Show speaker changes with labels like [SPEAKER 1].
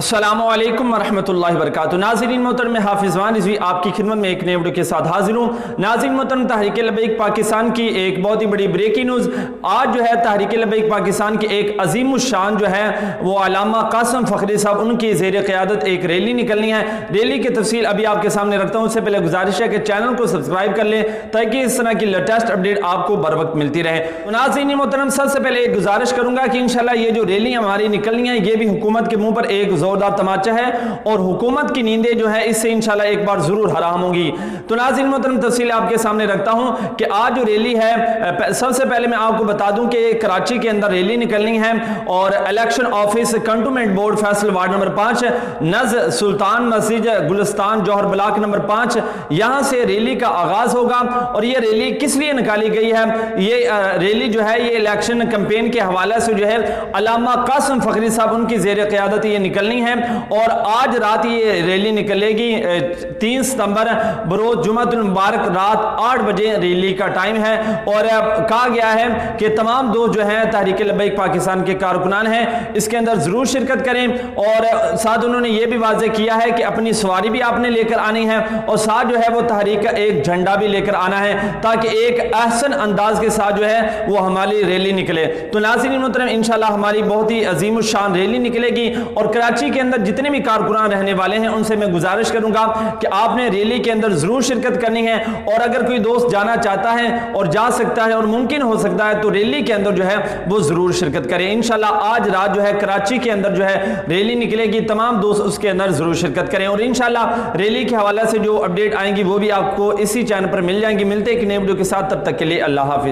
[SPEAKER 1] السلام علیکم ورحمۃ اللہ وبرکاتہ۔ ناظرین محترم، حافظ وان رضوی آپ کی خدمت میں ایک نئے ویڈیو کے ساتھ حاضر ہوں۔ ناظرین محترم، تحریک لبیک پاکستان کی ایک بہت ہی بڑی بریکنگ نیوز آج جو ہے تحریک لبیک پاکستان کی ایک عظیم الشان جو ہے وہ علامہ قاسم فخری صاحب ان کی زیر قیادت ایک ریلی نکلنی ہے۔ ریلی کی تفصیل ابھی آپ کے سامنے رکھتا ہوں، اس سے پہلے گزارش ہے کہ چینل کو سبسکرائب کر لیں تاکہ اس طرح کی لیٹسٹ اپڈیٹ آپ کو بر وقت ملتی رہے۔ ناظرین محترم، سب سے پہلے ایک گزارش کروں گا کہ انشاءاللہ یہ جو ریلی ہماری نکلنی ہے یہ بھی حکومت کے منہ پر ایک زوردار تماچا ہے اور حکومت کی نیندیں جو ہے اس سے انشاءاللہ ایک بار ضرور حرام ہوں گی۔ تو ناظرین محترم، تفصیل آپ کے سامنے رکھتا ہوں کہ آج جو ریلی ہے، سب سے پہلے میں آپ کو بتا دوں کہ کراچی کے اندر ریلی نکلنی ہے اور election office cantonment board Faisal ward number 5 نز سلطان مسجد گلستان جوہر بلاک نمبر 5 یہاں سے ریلی کا آغاز ہوگا۔ اور یہ ریلی کس لیے نکالی گئی ہے؟ یہ ریلی جو ہے یہ الیکشن کمپین کے حوالے سے جو ہے علامہ قاسم فخری صاحب ان کی زیر قیادت یہ نکلنی ہے اور آج رات یہ ریلی نکلے گی 3 ستمبر بروز جمعۃ المبارک رات 8 بجے ریلی کا ٹائم ہے۔ اور کہا گیا ہے کہ تمام دوست جو ہیں تحریک لبیک پاکستان کے کارکنان ہیں اس کے اندر ضرور شرکت کریں، اور ساتھ انہوں نے یہ بھی واضح کیا ہے کہ اپنی سواری بھی آپ نے لے کر آنی ہے اور ساتھ جو ہے وہ تحریک کا ایک جھنڈا بھی لے کر آنا ہے تاکہ ایک احسن انداز کے ساتھ جو ہے وہ ہماری ریلی نکلے۔ تو ناظرین محترم، انشاءاللہ ہماری بہت ہی عظیم الشان ریلی نکلے گی اور کراچی کے اندر جتنے بھی کارکنان رہنے والے ہیں ان سے میں گزارش کروں گا کہ آپ نے ریلی کے اندر ضرور شرکت کرنی ہے، اور اگر کوئی دوست جانا چاہتا ہے اور جا سکتا ہے اور ممکن ہو سکتا ہے تو ریلی کے اندر جو ہے وہ ضرور شرکت کریں۔ انشاءاللہ آج رات جو ہے کراچی کے اندر جو ہے ریلی نکلے گی، تمام دوست اس کے اندر ضرور شرکت کریں، اور انشاءاللہ ریلی کے حوالے سے جو اپڈیٹ آئیں گی وہ بھی آپ کو اسی چینل پر مل جائیں گی۔ ملتے ایک نئے ویڈیو کے ساتھ، تب تک کے لیے اللہ حافظ۔